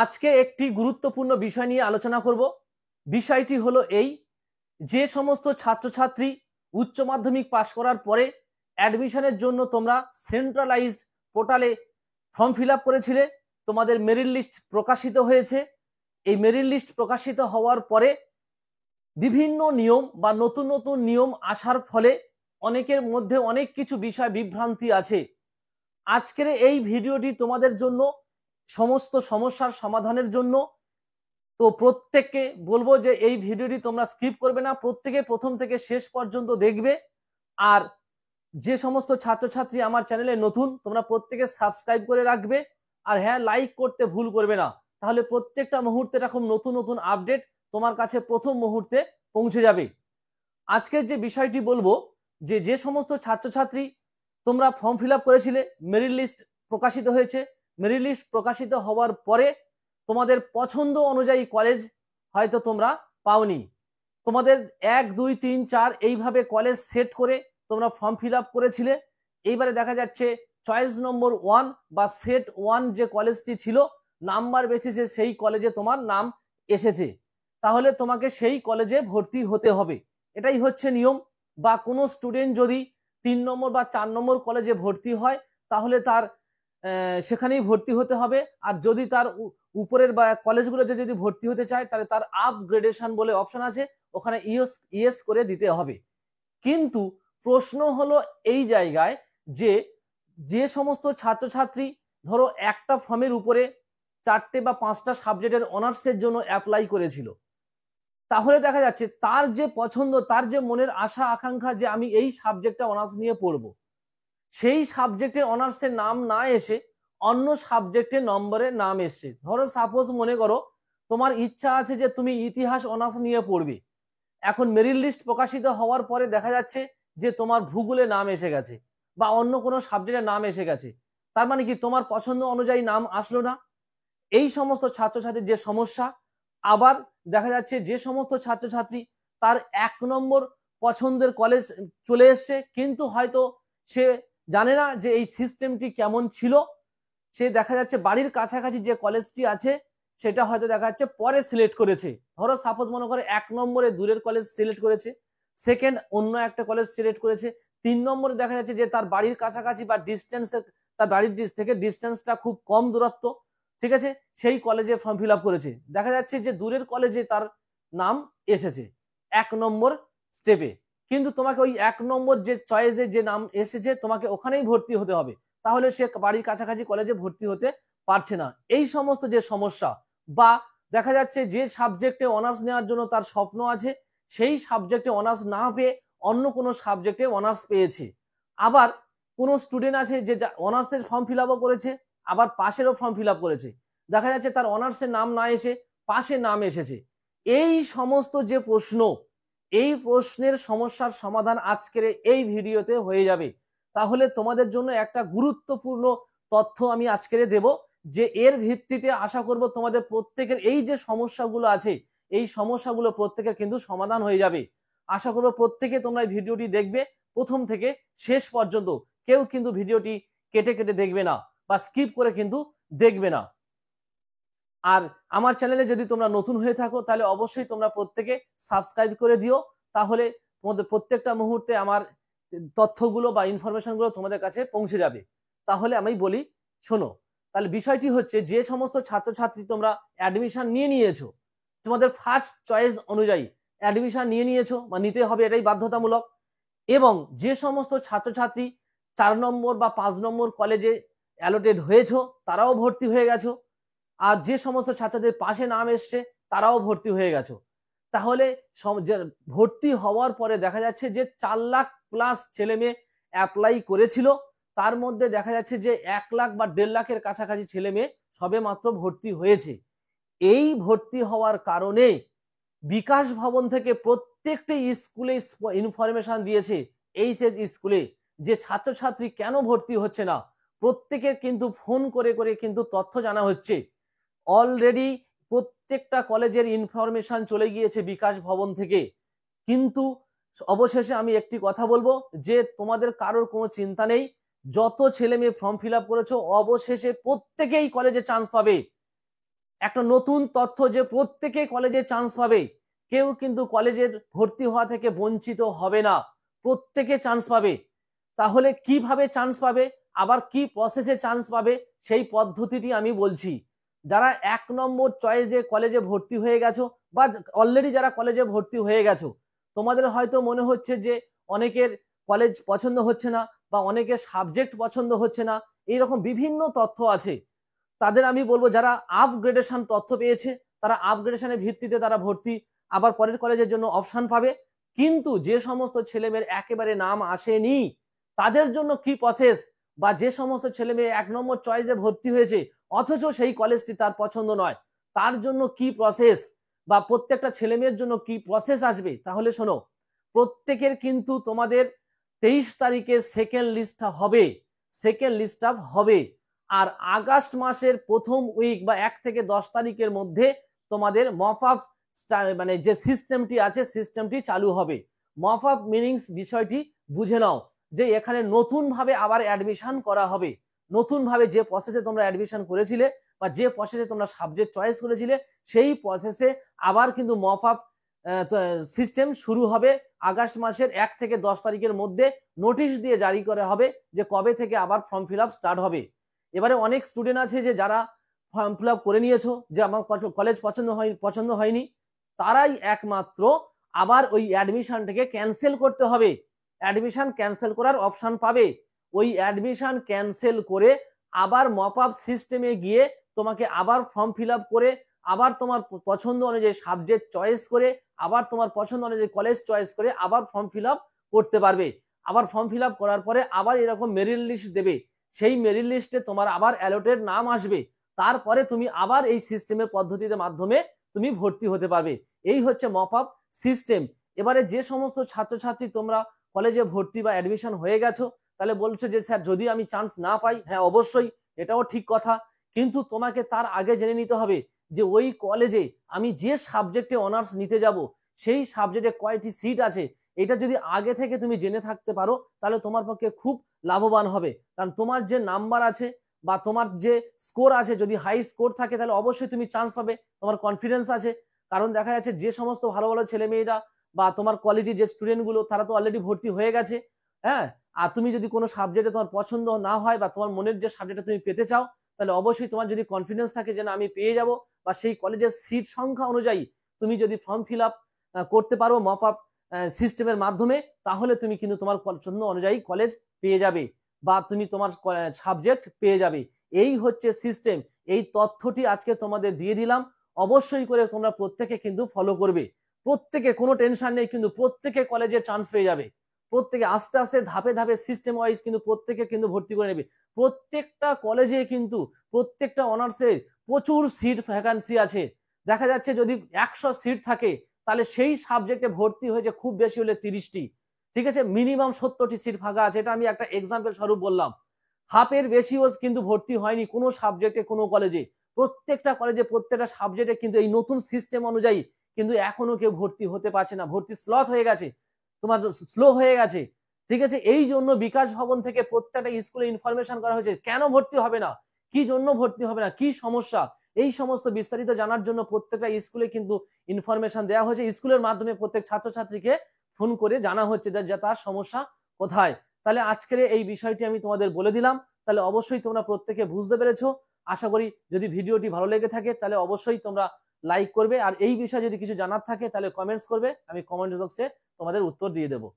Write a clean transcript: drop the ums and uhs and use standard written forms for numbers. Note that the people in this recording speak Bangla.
আজকে একটি গুরুত্বপূর্ণ বিষয় নিয়ে আলোচনা করব। বিষয়টি হলো এই, যে সমস্ত ছাত্রছাত্রী উচ্চ মাধ্যমিক পাশ করার পরে অ্যাডমিশনের জন্য তোমরা সেন্ট্রালাইজড পোর্টালে ফর্ম ফিল আপ করেছিলে, তোমাদের মেরিট লিস্ট প্রকাশিত হয়েছে। এই মেরিট লিস্ট প্রকাশিত হওয়ার পরে বিভিন্ন নিয়ম বা নতুন নতুন নিয়ম আসার ফলে অনেকের মধ্যে অনেক কিছু বিষয় বিভ্রান্তি আছে। আজকের এই ভিডিওটি তোমাদের জন্য সমস্ত সমস্যার সমাধানের জন্য। তো প্রত্যেককে বলবো যে এই ভিডিওটি তোমরা স্কিপ করবে না, প্রত্যেকে প্রথম থেকে শেষ পর্যন্ত দেখবে। আর যে সমস্ত ছাত্রছাত্রী আমার চ্যানেলে নতুন, তোমরা প্রত্যেকে সাবস্ক্রাইব করে রাখবে। আর হ্যাঁ, লাইক করতে ভুল করবে না, তাহলে প্রত্যেকটা মুহূর্তে এরকম নতুন নতুন আপডেট তোমার কাছে প্রথম মুহূর্তে পৌঁছে যাবে। আজকের যে বিষয়টি বলবো, যে সমস্ত ছাত্রছাত্রী তোমরা ফর্ম ফিল আপ করেছিলে, মেরিট লিস্ট প্রকাশিত হয়েছে, মেরিট লিস্ট প্রকাশিত হওয়ার পরে তোমাদের পছন্দ অনুযায়ী কলেজ হয়তো তোমরা পাওনি, তোমাদের 1 2 3 4 এইভাবে কলেজ সেট করে তোমরা ফর্ম ফিল আপ করেছিলে। এইবারে দেখা যাচ্ছে চয়েস নম্বর 1 বা সেট 1 যে কলেজটি ছিল, নাম্বার বেসিসে সেই কলেজে তোমার নাম এসেছে, তাহলে তোমাকে সেই কলেজে ভর্তি হতে হবে। এটাই হচ্ছে নিয়ম। বা কোনো স্টুডেন্ট যদি 3 নম্বর বা 4 নম্বর কলেজে ভর্তি হয়, তাহলে তার সেখানেই ভর্তি হতে হবে। আর যদি তার উপরের বা কলেজগুলোতে যদি ভর্তি হতে চায়, তাহলে তার আপগ্রেডেশন বলে অপশন আছে, ওখানে ইয়েস করে দিতে হবে। কিন্তু প্রশ্ন হলো এই জায়গায় যে যে সমস্ত ছাত্রছাত্রী ধরো একটা ফর্মের উপরে 4টে বা 5টা সাবজেক্টের অনার্সের জন্য অ্যাপ্লাই করেছিল, তাহলে দেখা যাচ্ছে তার যে পছন্দ, তার যে মনের আশা আকাঙ্ক্ষা যে আমি এই সাবজেক্টটা অনার্স নিয়ে পড়বো, সেই সাবজেক্টের অনার্সের নাম না এসে অন্য সাবজেক্টের নম্বরের নাম এসছে। ধরো সাপোজ মনে করো তোমার ইচ্ছা আছে যে তুমি ইতিহাস অনার্স নিয়ে পড়বে, এখন মেরিট লিস্ট প্রকাশিত হওয়ার পরে দেখা যাচ্ছে যে তোমার ভূগোলে নাম এসে গেছে বা অন্য কোনো সাবজেক্টের নাম এসে গেছে, তার মানে কি তোমার পছন্দ অনুযায়ী নাম আসলো না। এই সমস্ত ছাত্রছাত্রীর যে সমস্যা। আবার দেখা যাচ্ছে যে সমস্ত ছাত্রছাত্রী তার 1 নম্বর পছন্দের কলেজ চলে এসছে, কিন্তু হয়তো সে জানে না যে এই সিস্টেমটি কেমন ছিল, সে দেখা যাচ্ছে বাড়ির কাছাকাছি যে কলেজটি আছে সেটা হয়তো দেখা যাচ্ছে পরে সিলেক্ট করেছে। ধরো সাপোজ মনে করে 1 নম্বরে দূরের কলেজ সিলেক্ট করেছে, সেকেন্ড অন্য একটা কলেজ সিলেক্ট করেছে, 3 নম্বরে দেখা যাচ্ছে যে তার বাড়ির কাছাকাছি বা ডিস্টেন্সের, তার বাড়ির থেকে ডিস্টেন্সটা খুব কম দূরত্ব, ঠিক আছে, সেই কলেজে ফর্ম ফিল আপ করেছে। দেখা যাচ্ছে যে দূরের কলেজে তার নাম এসেছে 1 নম্বর স্টেপে, কিন্তু তোমাকে ওই 1 নম্বর যে চয়েসে যে নাম এসেছে তোমাকে ওখানেই ভর্তি হতে হবে, তাহলে সে বাড়ির কাছাকাছি কলেজে ভর্তি হতে পারছে না। এই সমস্ত যে সমস্যা, বা দেখা যাচ্ছে যে সাবজেক্টে অনার্স নেওয়ার জন্য তার স্বপ্ন আছে, সেই সাবজেক্টে অনার্স না পেয়ে অন্য কোনো সাবজেক্টে অনার্স পেয়েছে। আবার কোনো স্টুডেন্ট আছে যে অনার্সের ফর্ম ফিল আপও করেছে, আবার পাশেরও ফর্ম ফিল আপ করেছে, দেখা যাচ্ছে তার অনার্সের নাম না এসে পাশে নাম এসেছে। এই সমস্ত যে প্রশ্ন, এই প্রশ্নের সমস্যার সমাধান আজকের এই ভিডিওতে হয়ে যাবে। তাহলে তোমাদের জন্য একটা গুরুত্বপূর্ণ তথ্য আমি আজকের দেব, যে এর ভিত্তিতে আশা করব তোমাদের প্রত্যেকের এই যে সমস্যাগুলো আছে, এই সমস্যাগুলো প্রত্যেকের কিন্তু সমাধান হয়ে যাবে। আশা করব প্রত্যেকে তোমরা এই ভিডিওটি দেখবে প্রথম থেকে শেষ পর্যন্ত, কেউ কিন্তু ভিডিওটি কেটে কেটে দেখবে না বা স্কিপ করে কিন্তু দেখবে না। আর আমার চ্যানেলে যদি তোমরা নতুন হয়ে থাকো, তাহলে অবশ্যই তোমরা প্রত্যেকে সাবস্ক্রাইব করে দিও, তাহলে তোমাদের প্রত্যেকটা মুহূর্তে আমার তথ্যগুলো বা ইনফরমেশনগুলো তোমাদের কাছে পৌঁছে যাবে। তাহলে আমি বলি, শোনো, তাহলে বিষয়টি হচ্ছে যে সমস্ত ছাত্রছাত্রী তোমরা অ্যাডমিশন নিয়ে নিয়েছো, তোমাদের ফার্স্ট চয়েস অনুযায়ী অ্যাডমিশন নিয়ে নিয়েছো বা নিতে হবে, এটাই বাধ্যতামূলক। এবং যে সমস্ত ছাত্রছাত্রী 4 নম্বর বা 5 নম্বর কলেজে অ্যালোটেড হয়েছো, তারাও ভর্তি হয়ে গেছো। আর যে সমস্ত ছাত্রদের পাশে নাম এসছে তারাও ভর্তি হয়ে গেছো। তাহলে ভর্তি হওয়ার পরে দেখা যাচ্ছে যে 4 লাখ প্লাস ছেলে মেয়ে অ্যাপ্লাই করেছিল, তার মধ্যে দেখা যাচ্ছে যে 1 লাখ বা 1.5 লাখের কাছাকাছি ছেলে মেয়ে সবে মাত্র ভর্তি হয়েছে। এই ভর্তি হওয়ার কারণে বিকাশ ভবন থেকে প্রত্যেকটি স্কুলে ইনফরমেশন দিয়েছে, এইচএস স্কুলে, যে ছাত্রছাত্রী কেন ভর্তি হচ্ছে না, প্রত্যেকের কিন্তু ফোন করে করে কিন্তু তথ্য জানা হচ্ছে। অলরেডি প্রত্যেকটা কলেজের ইনফরমেশন চলে গিয়েছে বিকাশ ভবন থেকে। কিন্তু অবশেষে আমি একটি কথা বলবো, যে তোমাদের কারোর কোনো চিন্তা নেই, যত ছেলে মেয়ে ফর্ম ফিল আপ করেছো অবশেষে প্রত্যেকেই কলেজে চান্স পাবে। একটা নতুন তথ্য যে প্রত্যেকে কলেজে চান্স পাবে, কেউ কিন্তু কলেজের ভর্তি হওয়া থেকে বঞ্চিত হবে না, প্রত্যেকে চান্স পাবে। তাহলে কিভাবে চান্স পাবে, আবার কি প্রসেসে চান্স পাবে, সেই পদ্ধতিটি আমি বলছি। যারা 1 নম্বর চয়েসে কলেজে ভর্তি হয়ে গেছো বা অলরেডি যারা কলেজে ভর্তি হয়ে গেছো, তোমাদের হয়তো মনে হচ্ছে যে অনেকের কলেজ পছন্দ হচ্ছে না বা অনেকের সাবজেক্ট পছন্দ হচ্ছে না, এইরকম বিভিন্ন তথ্য আছে। তাদের আমি বলবো যারা আপগ্রেডেশন তথ্য পেয়েছে, তারা আপগ্রেডেশনের ভিত্তিতে তারা ভর্তি আবার পরের কলেজের জন্য অপশন পাবে। কিন্তু যে সমস্ত ছেলেমেয়ের একেবারে নাম আসেনি, তাদের জন্য কি প্রসেস, বা যে সমস্ত ছেলেমেয়ে 1 নম্বর চয়েসে ভর্তি হয়েছে অথচ সেই কলেজটি তার পছন্দ নয়, তার জন্য কি প্রসেস, বা প্রত্যেকটা ছেলেমেয়ের জন্য কি প্রসেস আসবে, তাহলে শোনো। প্রত্যেকের কিন্তু তোমাদের 23 তারিখে সেকেন্ড লিস্টটা হবে, সেকেন্ড লিস্টটা হবে। আর আগস্ট মাসের প্রথম উইক বা 1 থেকে 10 তারিখের মধ্যে তোমাদের মপ আপ মানে যে সিস্টেমটি আছে সিস্টেমটি চালু হবে। মপ আপ মিনিংস বিষয়টি বুঝে নাও, যে এখানে নতুন ভাবে আবার অ্যাডমিশন করা হবে। নতুন ভাবে যে প্রসেসে তোমরা অ্যাডমিশন করেছিলে বা যে প্রসেসে তোমরা সাবজেক্ট চয়েস করেছিলে, সেই প্রসেসে আবার কিন্তু মপ আপ সিস্টেম শুরু হবে। আগস্ট মাসের 1 থেকে 10 তারিখের মধ্যে নোটিশ দিয়ে জারি করা হবে যে কবে থেকে আবার ফর্ম ফিল আপ স্টার্ট হবে। এবারে অনেক স্টুডেন্ট আছে যে যারা ফর্ম ফিল আপ করে নিয়েছো, যে আমার কলেজ পছন্দ হয়নি, তারাই একমাত্র আবার ওই অ্যাডমিশনটাকে ক্যান্সেল করতে হবে। অ্যাডমিশন ক্যান্সেল করার অপশন পাবে। ওই অ্যাডমিশন ক্যান্সেল করে আবার মপ আপ সিস্টেমে গিয়ে তোমাকে আবার ফর্ম ফিল আপ করে আবার তোমার পছন্দ অনুযায়ী সাবজেক্ট চয়েস করে আবার তোমার পছন্দ অনুযায়ী কলেজ চয়েস করে আবার ফর্ম ফিল আপ করতে পারবে। আবার ফর্ম ফিল আপ করার পরে আবার এরকম মেরিট লিস্ট দেবে, সেই মেরিট লিস্টে তোমার আবার অ্যালটের নাম আসবে, তারপরে তুমি আবার এই সিস্টেমের পদ্ধতির মাধ্যমে তুমি ভর্তি হতে পারবে। এই হচ্ছে মপ আপ সিস্টেম। এবারে যে সমস্ত ছাত্রছাত্রী তোমরা কলেজে ভর্তি বা অ্যাডমিশন হয়ে গেছো, তাহলে বলছো যে স্যার যদি আমি চান্স না পাই, হ্যাঁ অবশ্যই এটাও ঠিক কথা, কিন্তু তোমাকে তার আগে জেনে নিতে হবে যে ওই কলেজে আমি যে সাবজেক্টে অনার্স নিতে যাব সেই সাবজেক্টে কয়টি সিট আছে। এটা যদি আগে থেকে তুমি জেনে থাকতে পারো তাহলে তোমার পক্ষে খুব লাভবান হবে। কারণ তোমার যে নাম্বার আছে বা তোমার যে স্কোর আছে, যদি হাই স্কোর থাকে তাহলে অবশ্যই তুমি চান্স পাবে, তোমার কনফিডেন্স আছে। কারণ দেখা যাচ্ছে যে সমস্ত ভালো ভালো ছেলে মেয়েরা বা তোমার কোয়ালিটি যে স্টুডেন্টগুলো তারা তো অলরেডি ভর্তি হয়ে গেছে, হ্যাঁ। আর তুমি যদি কোনো সাবজেক্টে তোমার পছন্দ না হয় বা তোমার মনের যে সাবজেক্টটা তুমি পেতে চাও, তাহলে অবশ্যই তোমার যদি কনফিডেন্স থাকে যে না আমি পেয়ে যাব, বা সেই কলেজের সিট সংখ্যা অনুযায়ী তুমি যদি ফর্ম ফিল আপ করতে পারো মপ আপ সিস্টেমের মাধ্যমে, তাহলে তুমি কিন্তু তোমার পছন্দ অনুযায়ী কলেজ পেয়ে যাবে বা তুমি তোমার সাবজেক্ট পেয়ে যাবে। এই হচ্ছে সিস্টেম। এই তথ্যটি আজকে তোমাদের দিয়ে দিলাম, অবশ্যই করে তোমরা প্রত্যেকে কিন্তু ফলো করবে। প্রত্যেকে, কোনো টেনশন নেই, কিন্তু প্রত্যেকে কলেজে চান্স পেয়ে যাবে। প্রত্যেকে আস্তে আস্তে ধাপে ধাপে সিস্টেম ওয়াইজ কিন্তু প্রত্যেকে কিন্তু ভর্তি করে নেবে। প্রত্যেকটা কলেজে কিন্তু প্রত্যেকটা অনার্সে প্রচুর সিট ভ্যাকান্সি আছে। দেখা যাচ্ছে যদি 100 সিট থাকে তাহলে সেই সাবজেক্টে ভর্তি হয়েছে খুব বেশি হলে 30টি, ঠিক আছে, মিনিমাম 70টি সিট ফাঁকা আছে। এটা আমি একটা এক্সাম্পল স্বরূপ বললাম। হাফের বেশিও কিন্তু ভর্তি হয়নি কোনো সাবজেক্টে কোনো কলেজে। প্রত্যেকটা কলেজে প্রত্যেকটা সাবজেক্টে কিন্তু এই নতুন সিস্টেম অনুযায়ী কিন্তু এখনো কেউ ভর্তি হতে পারছে না, ভর্তি স্লট হয়ে গেছে, তোমার স্লো হয়ে গেছে, ঠিক আছে। এই জন্য বিকাশ ভবন থেকে প্রত্যেকটা স্কুলে ইনফরমেশন করা হয়েছে কেন ভর্তি হবে না, কি জন্য ভর্তি হবে না, কি সমস্যা, এই সমস্ত বিস্তারিত জানার জন্য প্রত্যেকটা স্কুলে কিন্তু ইনফরমেশন দেওয়া হয়েছে। স্কুলের মাধ্যমে প্রত্যেক ছাত্রছাত্রীকে ফোন করে জানা হচ্ছে যে তার সমস্যা কোথায়। তাহলে আজকের এই বিষয়টি আমি তোমাদের বলে দিলাম, তাহলে অবশ্যই তোমরা প্রত্যেকে বুঝতে পেরেছো। আশা করি যদি ভিডিওটি ভালো লেগে থাকে তাহলে অবশ্যই তোমরা লাইক করবে, আর এই বিষয়ে যদি কিছু জানার থাকে তাহলে কমেন্টস করবে, আমি কমেন্ট বক্সে তোমাদের উত্তর দিয়ে দেবো।